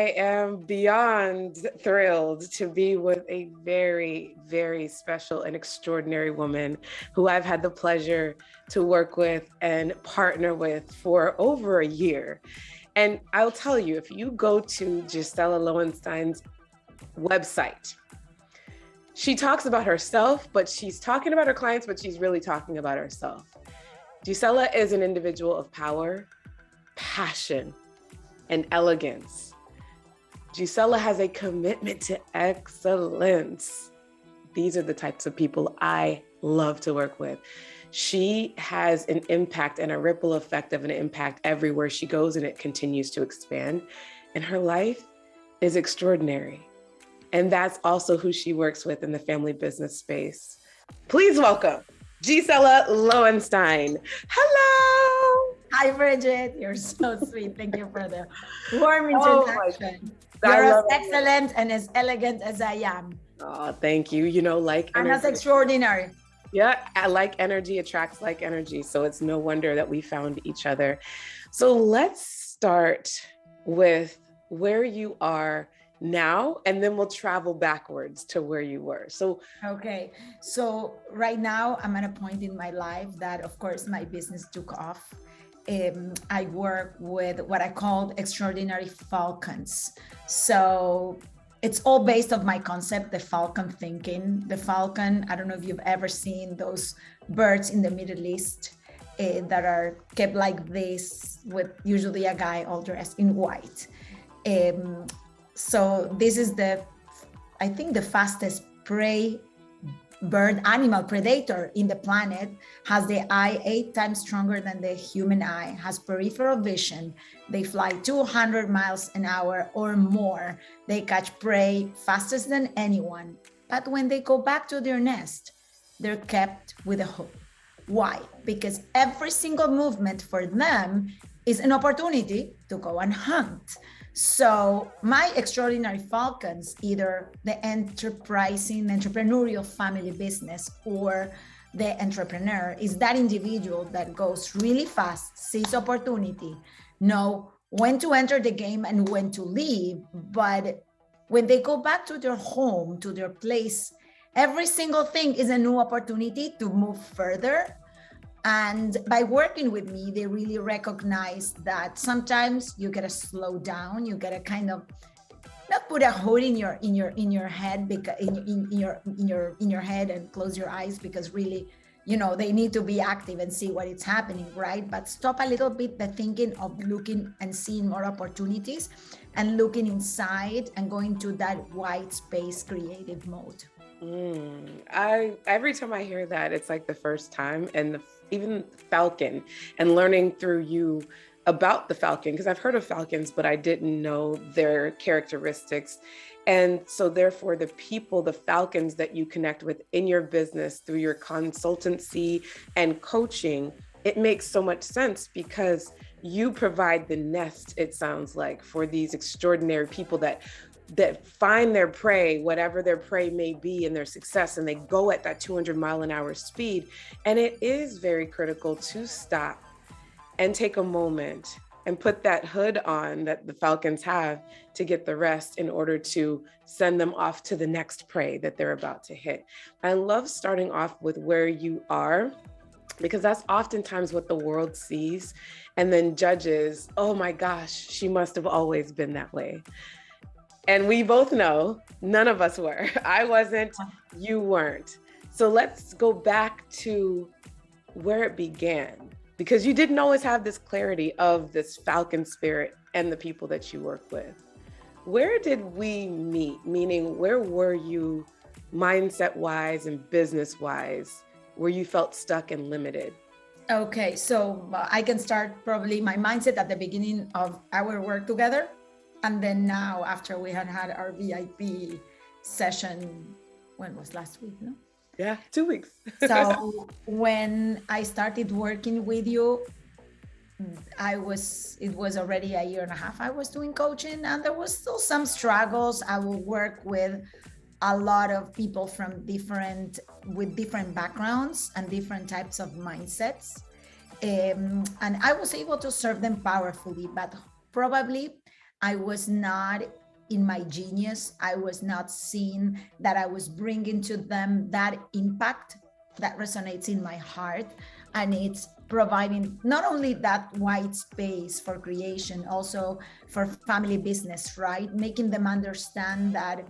I am beyond thrilled to be with a very, very special and extraordinary woman who I've had the pleasure to work with and partner with for over a year. And I'll tell you, if you go to Gisela Lowenstein's website, she talks about herself, but she's talking about her clients, but she's really talking about herself. Gisela is an individual of power, passion, and elegance. Gisela has a commitment to excellence. These are the types of people I love to work with. She has an impact and a ripple effect of an impact everywhere she goes, and it continues to expand. And her life is extraordinary. And that's also who she works with in the family business space. Please welcome Gisela Lowenstein. Hello. Hi, Bridgette. You're so sweet. Thank you for the warm introduction. You're as excellent and as elegant as I am. Oh, thank you. You know, like I'm as extraordinary. Yeah, I like energy attracts like energy. So it's no wonder that we found each other. So let's start with where you are now, and then we'll travel backwards to where you were. Okay. So right now I'm at a point in my life that, of course, my business took off. I work with what I called extraordinary falcons. So it's all based on my concept, the falcon thinking. The falcon, I don't know if you've ever seen those birds in the Middle East that are kept like this with usually a guy all dressed in white. So this is I think the fastest prey bird animal predator in the planet, has the eye 8 times stronger than the human eye, has peripheral vision. They fly 200 miles an hour or more. They catch prey fastest than anyone. But when they go back to their nest, they're kept with a hook. Why? Because every single movement for them is an opportunity to go and hunt. So my extraordinary falcons, either the entrepreneurial family business or the entrepreneur, is that individual that goes really fast, sees opportunity, know when to enter the game and when to leave. But when they go back to their home, to their place, every single thing is a new opportunity to move further. And by working with me, they really recognize that sometimes you gotta slow down. You gotta kind of not put a hood in your head, because in your head, and close your eyes, because really, you know, they need to be active and see what is happening, right? But stop a little bit the thinking of looking and seeing more opportunities, and looking inside and going to that white space creative mode. Every time I hear that, it's like the first time, and even falcon, and learning through you about the falcon, because I've heard of falcons, but I didn't know their characteristics. And so therefore the people, the falcons that you connect with in your business through your consultancy and coaching, it makes so much sense, because you provide the nest, it sounds like, for these extraordinary people that find their prey, whatever their prey may be, in their success, and they go at that 200 mile an hour speed. And it is very critical to stop and take a moment and put that hood on that the falcons have to get the rest, in order to send them off to the next prey that they're about to hit. I love starting off with where you are, because that's oftentimes what the world sees and then judges. Oh my gosh, she must have always been that way. And we both know none of us were. I wasn't, you weren't. So let's go back to where it began, because you didn't always have this clarity of this falcon spirit and the people that you work with. Where did we meet? Meaning, where were you mindset wise and business wise, where you felt stuck and limited? Okay, so I can start probably my mindset at the beginning of our work together. And then now, after we had our VIP session, when was last week, no? Yeah, 2 weeks. So when I started working with you, it was already a year and a half I was doing coaching, and there was still some struggles. I will work with a lot of people with different backgrounds and different types of mindsets. And I was able to serve them powerfully, but probably I was not in my genius. I was not seeing that I was bringing to them that impact that resonates in my heart. And it's providing not only that white space for creation, also for family business, right? Making them understand that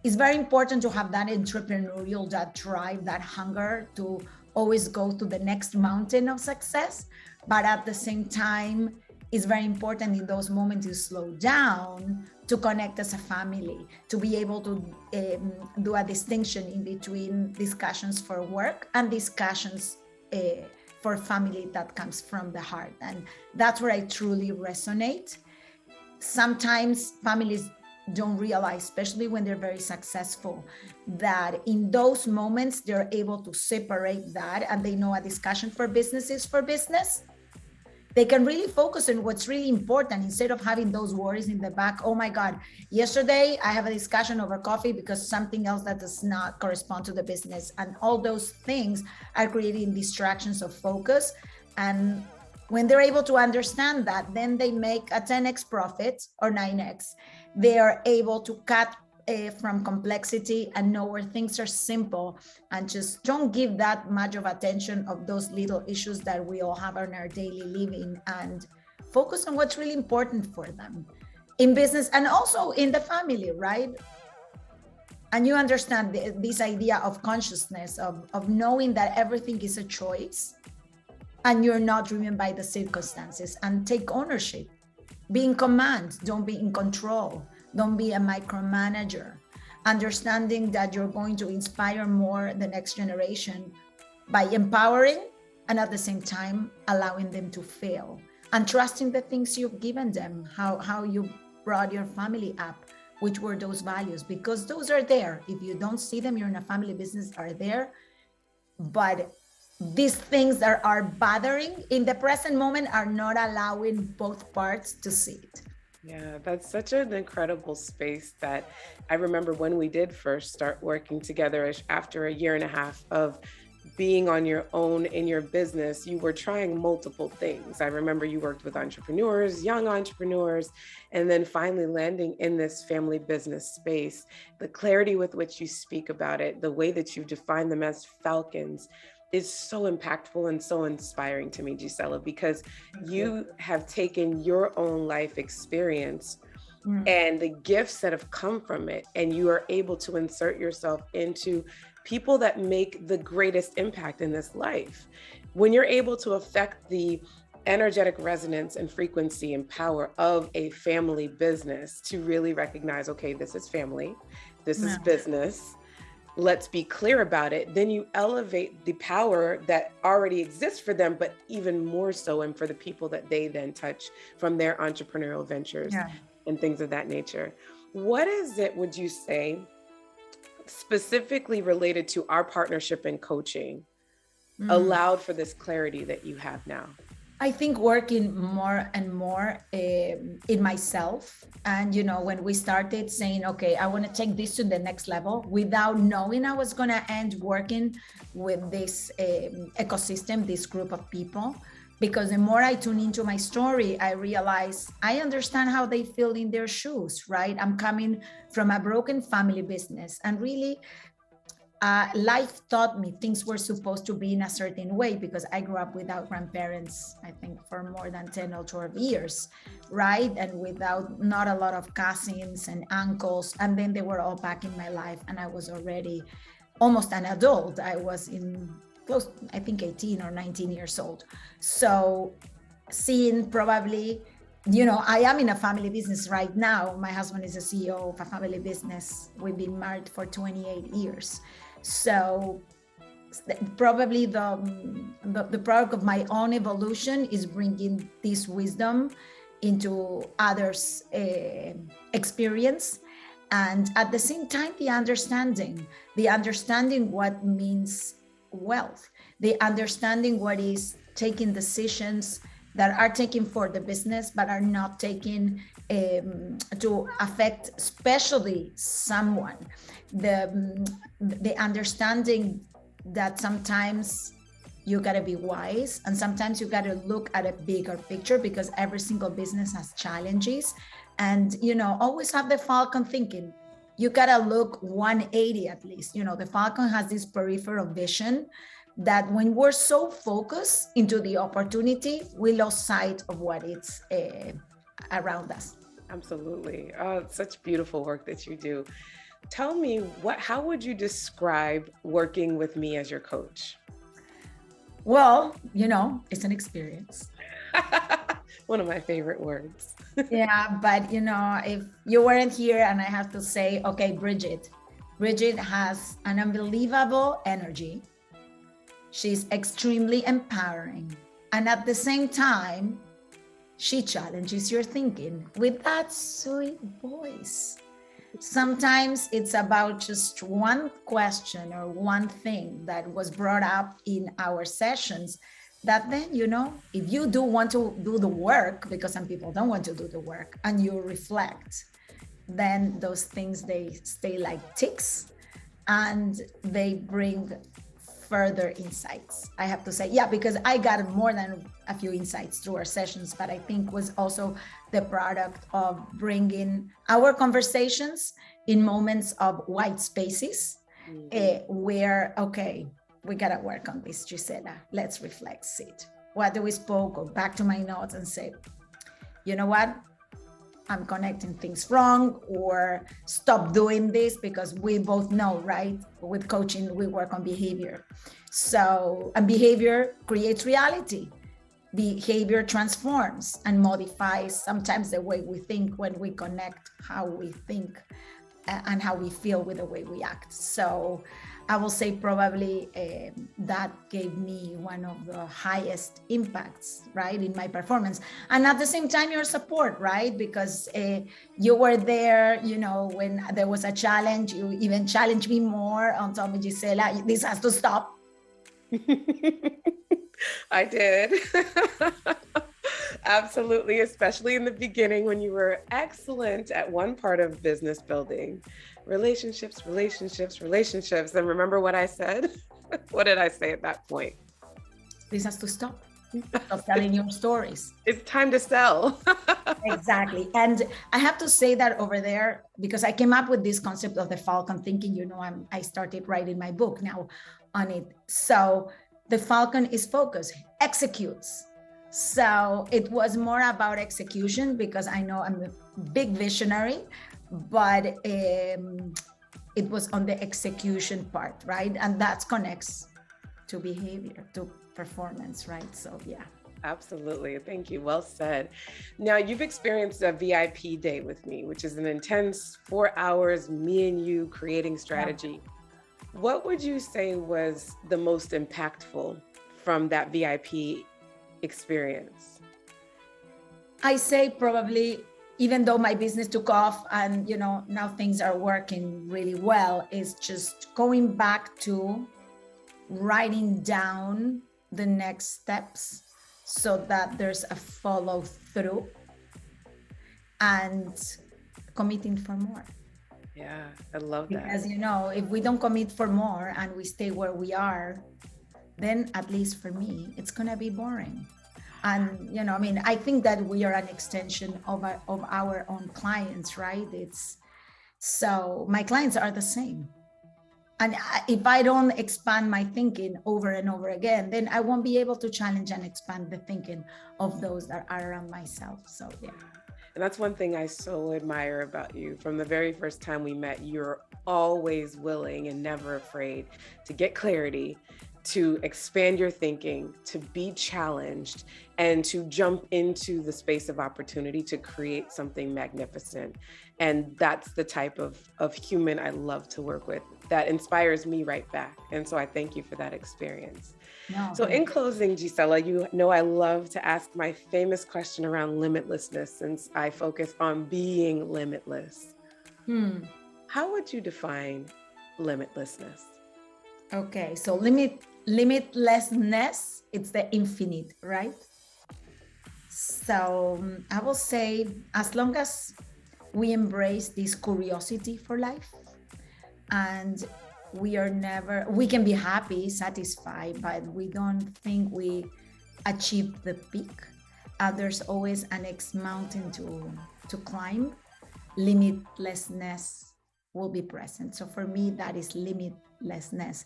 it's very important to have that entrepreneurial, that drive, that hunger to always go to the next mountain of success. But at the same time, it's very important in those moments to slow down, to connect as a family, to be able to do a distinction in between discussions for work and discussions for family that comes from the heart. And that's where I truly resonate. Sometimes families don't realize, especially when they're very successful, that in those moments they're able to separate that, and they know a discussion for business is for business. They can really focus on what's really important instead of having those worries in the back. Oh my God, yesterday I have a discussion over coffee because something else that does not correspond to the business. And all those things are creating distractions of focus. And when they're able to understand that, then they make a 10x profit or 9x. They are able to cut from complexity and know where things are simple, and just don't give that much of attention of those little issues that we all have in our daily living, and focus on what's really important for them in business and also in the family, right? And you understand this idea of consciousness, of knowing that everything is a choice and you're not driven by the circumstances, and take ownership. Be in command, don't be in control. Don't be a micromanager. Understanding that you're going to inspire more the next generation by empowering and at the same time allowing them to fail, and trusting the things you've given them, how you brought your family up, which were those values, because those are there. If you don't see them, you're in a family business, are there. But these things that are bothering in the present moment are not allowing both parts to see it. Yeah, that's such an incredible space that I remember when we did first start working together after a year and a half of being on your own in your business, you were trying multiple things. I remember you worked with entrepreneurs, young entrepreneurs, and then finally landing in this family business space. The clarity with which you speak about it, the way that you define them as falcons, is so impactful and so inspiring to me, Gisela, because you have taken your own life experience and the gifts that have come from it, and you are able to insert yourself into people that make the greatest impact in this life. When you're able to affect the energetic resonance and frequency and power of a family business, to really recognize, okay, this is family, this is business, let's be clear about it, then you elevate the power that already exists for them, but even more so, and for the people that they then touch from their entrepreneurial ventures and things of that nature. What is it, would you say, specifically related to our partnership and coaching, allowed for this clarity that you have now? I think working more and more in myself. And, when we started saying, okay, I want to take this to the next level, without knowing I was going to end working with this ecosystem, this group of people, because the more I tune into my story, I realize I understand how they feel in their shoes, right? I'm coming from a broken family business, and really, life taught me things were supposed to be in a certain way, because I grew up without grandparents, I think for more than 10 or 12 years, right? And without not a lot of cousins and uncles. And then they were all back in my life, and I was already almost an adult. I was in close, I think 18 or 19 years old. So seeing probably, I am in a family business right now. My husband is a CEO of a family business. We've been married for 28 years. So probably the product of my own evolution is bringing this wisdom into others' experience. And at the same time, the understanding what means wealth, the understanding what is taking decisions that are taken for the business, but are not taken to affect especially someone. The understanding that sometimes you gotta be wise, and sometimes you gotta look at a bigger picture, because every single business has challenges. And, always have the falcon thinking. You gotta look 180 at least. The falcon has this peripheral vision that when we're so focused into the opportunity, we lost sight of what it's around us. Absolutely. Oh, it's such beautiful work that you do. Tell me, how would you describe working with me as your coach? Well, it's an experience. One of my favorite words. Yeah, but if you weren't here and I have to say, okay, Bridgette has an unbelievable energy. She's extremely empowering. And at the same time, she challenges your thinking with that sweet voice. Sometimes it's about just one question or one thing that was brought up in our sessions that then, if you do want to do the work, because some people don't want to do the work, and you reflect, then those things, they stay like ticks and they bring further insights. I have to say, yeah, because I got more than a few insights through our sessions, but I think was also the product of bringing our conversations in moments of white spaces, where, okay, we got to work on this, Gisela. Let's reflect, sit. What do we spoke? Go back to my notes and say, you know what? I'm connecting things wrong, or stop doing this, because we both know, right? With coaching, we work on behavior. So, and behavior creates reality. Behavior transforms and modifies sometimes the way we think when we connect how we think and how we feel with the way we act. So I will say probably that gave me one of the highest impacts, right, in my performance. And at the same time, your support, right? Because you were there, when there was a challenge, you even challenged me more and told me, Gisela, this has to stop. I did. Absolutely, especially in the beginning when you were excellent at one part of business building. Relationships. And remember what I said? What did I say at that point? This has to stop. Stop telling your stories. It's time to sell. Exactly. And I have to say that over there, because I came up with this concept of the falcon thinking, I started writing my book now on it. So the falcon is focused, executes. So it was more about execution, because I know I'm a big visionary, but it was on the execution part, right? And that connects to behavior, to performance, right? So yeah. Absolutely. Thank you. Well said. Now, you've experienced a VIP day with me, which is an intense 4 hours, me and you creating strategy. Yeah. What would you say was the most impactful from that VIP experience? I say probably, even though my business took off and, now things are working really well, is just going back to writing down the next steps so that there's a follow through and committing for more. Yeah, I love that. Because, if we don't commit for more and we stay where we are, then at least for me, it's going to be boring. And, I think that we are an extension of our own clients, right? So my clients are the same. And if I don't expand my thinking over and over again, then I won't be able to challenge and expand the thinking of those that are around myself. So, yeah. And that's one thing I so admire about you. From the very first time we met, you're always willing and never afraid to get clarity, to expand your thinking, to be challenged, and to jump into the space of opportunity to create something magnificent. And that's the type of human I love to work with, that inspires me right back. And so I thank you for that experience. No, so in closing, Gisela, I love to ask my famous question around limitlessness, since I focus on being limitless. How would you define limitlessness? Okay, so limitlessness, it's the infinite, right? So I will say, as long as we embrace this curiosity for life, and we can be happy, satisfied, but we don't think we achieved the peak. There's always a next mountain to climb, limitlessness will be present. So for me, that is limitlessness.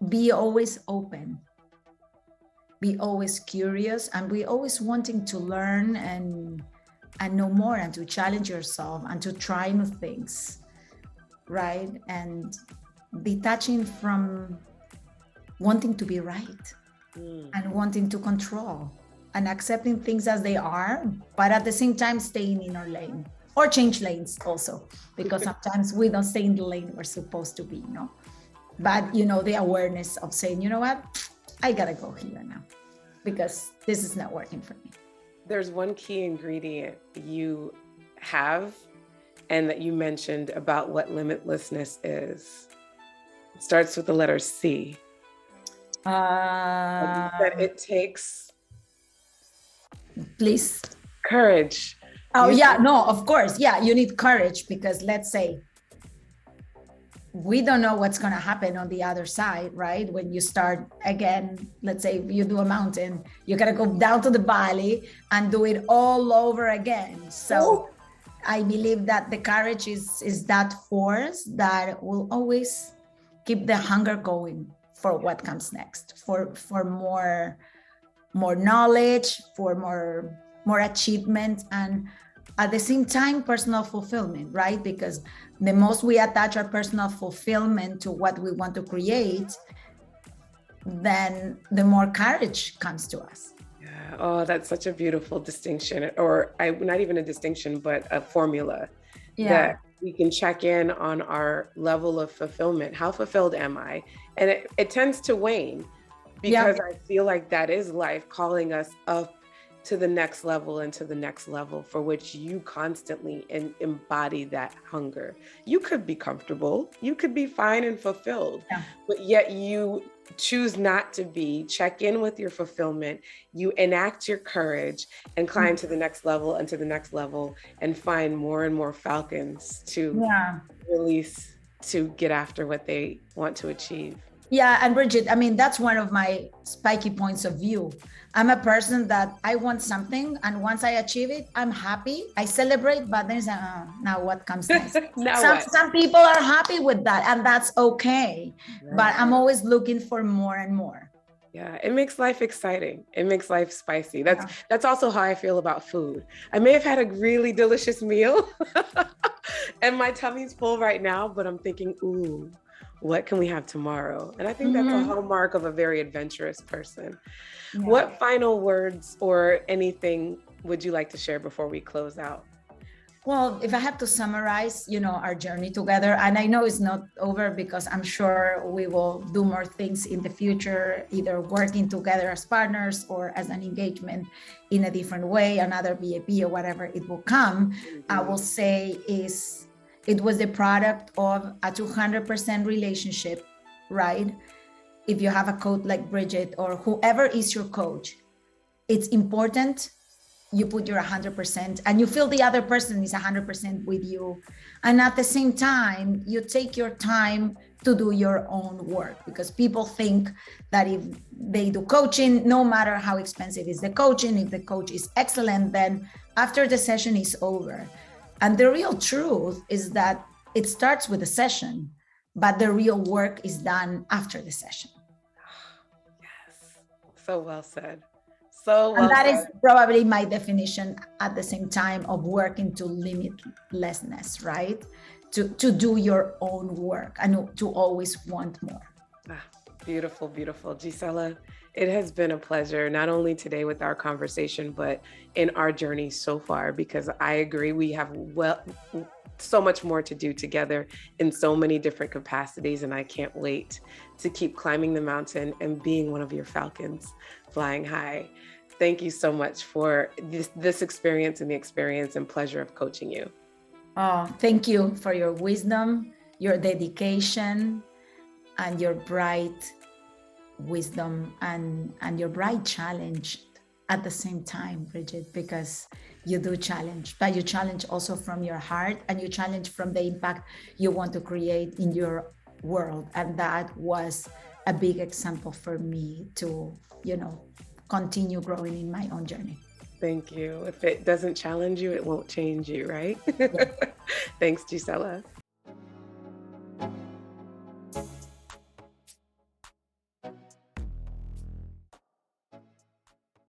Be always open, be always curious, and be always wanting to learn and know more, and to challenge yourself and to try new things, right? And detaching from wanting to be right and wanting to control, and accepting things as they are, but at the same time staying in our lane, or change lanes also, because sometimes we don't stay in the lane we're supposed to be, you know. But you know, the awareness of saying, you know what, I gotta go here now because this is not working for me. There's one key ingredient you have and that you mentioned about what limitlessness is. It starts with the letter C. That it takes, please. Courage. Oh, yeah, no, of course. Yeah, you need courage, because let's say we don't know what's going to happen on the other side, right? When you start again, let's say you do a mountain, you got to go down to the valley and do it all over again. So I believe that the courage is that force that will always keep the hunger going for what comes next, for more knowledge, for more achievement, and at the same time personal fulfillment, right? Because the most we attach our personal fulfillment to what we want to create, then the more courage comes to us. Yeah. Oh, that's such a beautiful distinction, or not even a distinction, but a formula that we can check in on our level of fulfillment. How fulfilled am I? And it tends to wane, because I feel like that is life calling us up to the next level and to the next level, for which you constantly embody that hunger. You could be comfortable, you could be fine and fulfilled, but yet you choose not to be. Check in with your fulfillment, you enact your courage and climb to the next level and to the next level, and find more and more falcons to release, to get after what they want to achieve. Yeah, and Bridgette, I mean, that's one of my spiky points of view. I'm a person that I want something, and once I achieve it, I'm happy. I celebrate, but then now what comes next? Some people are happy with that, and that's okay. Right. But I'm always looking for more and more. Yeah, it makes life exciting. It makes life spicy. That's also how I feel about food. I may have had a really delicious meal and my tummy's full right now, but I'm thinking, ooh, what can we have tomorrow? And I think that's a hallmark of a very adventurous person. Yeah. What final words or anything would you like to share before we close out? Well, if I have to summarize, our journey together, and I know it's not over, because I'm sure we will do more things in the future, either working together as partners or as an engagement in a different way, another BAP or whatever it will come. I will say it was the product of a 200% relationship, right? If you have a coach like Bridgette or whoever is your coach, it's important you put your 100% and you feel the other person is 100% with you. And at the same time, you take your time to do your own work, because people think that if they do coaching, no matter how expensive is the coaching, if the coach is excellent, then after the session is over. And the real truth is that it starts with the session, but the real work is done after the session. Yes, so well said. So well and that said. Is probably my definition at the same time of working to limitlessness, right? To do your own work and to always want more. Beautiful, beautiful. Gisela, it has been a pleasure, not only today with our conversation, but in our journey so far, because I agree we have so much more to do together in so many different capacities. And I can't wait to keep climbing the mountain and being one of your falcons flying high. Thank you so much for this experience and the experience and pleasure of coaching you. Oh, thank you for your wisdom, your dedication, and your bright wisdom and your bright challenge at the same time, Bridgette, because you do challenge, but you challenge also from your heart, and you challenge from the impact you want to create in your world. And that was a big example for me to, continue growing in my own journey. Thank you. If it doesn't challenge you, it won't change you, right? Yeah. Thanks, Gisela.